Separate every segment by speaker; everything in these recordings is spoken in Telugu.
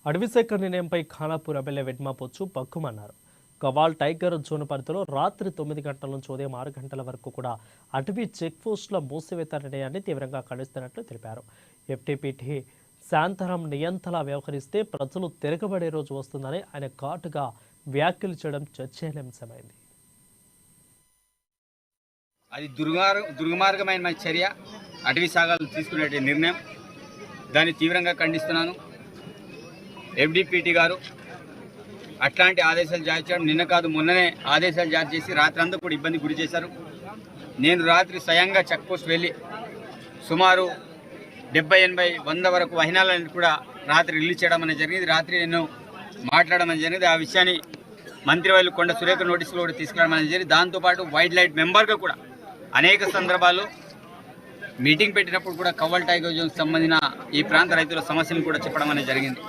Speaker 1: అడవిశాఖ నిర్ణయంపై ఖానాపూర్ ఎమ్మెల్యే వెడ్మాపోచ్చు పక్కుమన్నారు. గవాల్ టైగర్ జోన్ పరిధిలో రాత్రి 9 గంటల నుంచి ఉదయం 6 గంటల వరకు కూడా అటవీ చెక్ పోస్టుల మూసివేత నిర్ణయాన్ని తీవ్రంగా ఖండిస్తున్నట్లు తెలిపారు. ఎఫ్టీపీటీ శాంతరం నియంతలా వ్యవహరిస్తే ప్రజలు తిరగబడే రోజు వస్తుందని ఆయన ఘాటుగా వ్యాఖ్యలు చేయడం చర్చనీయాంశమైంది.
Speaker 2: అది దుర్మార్గమైన చర్య, అటవీ శాఖలు తీసుకునే నిర్ణయం. దాన్ని తీవ్రంగా ఖండిస్తున్నాను. ఎఫ్డిపిటి గారు అట్లాంటి ఆదేశాలు జారీ చేయడం నిన్న కాదు మొన్ననే ఆదేశాలు జారీ చేసి రాత్రంతా కూడా ఇబ్బంది గురి చేశారు. నేను రాత్రి స్వయంగా చెక్ పోస్ట్ వెళ్ళి సుమారు 70-80-100 వరకు వాహనాలను కూడా రాత్రి రిలీజ్ చేయడం అనేది జరిగింది. రాత్రి నేను మాట్లాడడం అనేది జరిగింది. ఆ విషయాన్ని మంత్రివర్యులు కొండ సురేఖ నోటీసులు కూడా తీసుకురావడం అనేది జరిగింది. దాంతోపాటు వైల్డ్ లైఫ్ మెంబర్గా కూడా అనేక సందర్భాల్లో మీటింగ్ పెట్టినప్పుడు కూడా కవ్వల్ టైగర్ జోన్కి సంబంధించిన ఈ ప్రాంత రైతుల సమస్యలను కూడా చెప్పడం అనేది జరిగింది.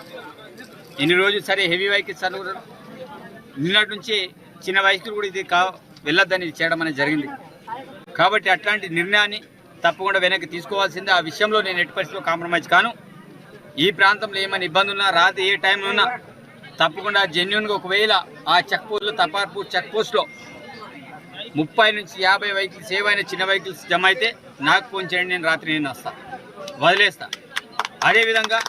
Speaker 2: ఇన్ని రోజులు సరే హెవీ వెహికల్స్ నిన్నటి నుంచి చిన్న వెహికల్ కూడా ఇది వెళ్ళొద్దని చేయడం అనేది జరిగింది. కాబట్టి అట్లాంటి నిర్ణయాన్ని తప్పకుండా వెనక్కి తీసుకోవాల్సిందే. ఆ విషయంలో నేను ఎట్టి పరిస్థితిలో కాంప్రమైజ్ కాను. ఈ ప్రాంతంలో ఏమైనా ఇబ్బంది ఉన్నా రాత్రి ఏ టైంలో ఉన్నా తప్పకుండా జెన్యున్గా ఒకవేళ ఆ చెక్ పోస్ట్లో తపార్పూర్ చెక్ పోస్ట్లో 30 నుంచి 50 వెహికల్స్ ఏవైనా చిన్న వెహికల్స్ జమ అయితే నాకు ఫోన్ చేయండి, నేను రాత్రి నేను వదిలేస్తా. అదేవిధంగా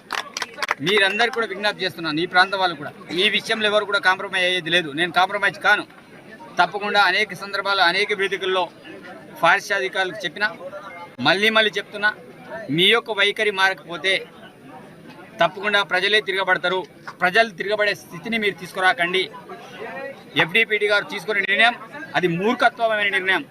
Speaker 2: మీరందరికీ కూడా విజ్ఞప్తి చేస్తున్నాను, ఈ ప్రాంతం వాళ్ళు కూడా ఈ విషయంలో ఎవరు కూడా కాంప్రమైజ్ అయ్యేది లేదు. నేను కాంప్రమైజ్ కాను. తప్పకుండా అనేక సందర్భాలు అనేక వేదికల్లో ఫారెస్ట్ అధికారులకు చెప్పినా మళ్ళీ చెప్తున్నా, మీ యొక్క వైఖరి మారకపోతే తప్పకుండా ప్రజలే తిరగబడతారు. ప్రజలు తిరగబడే స్థితిని మీరు తీసుకురాకండి. ఎఫ్డిపిటి గారు తీసుకునే నిర్ణయం అది మూర్ఖత్వమైన నిర్ణయం.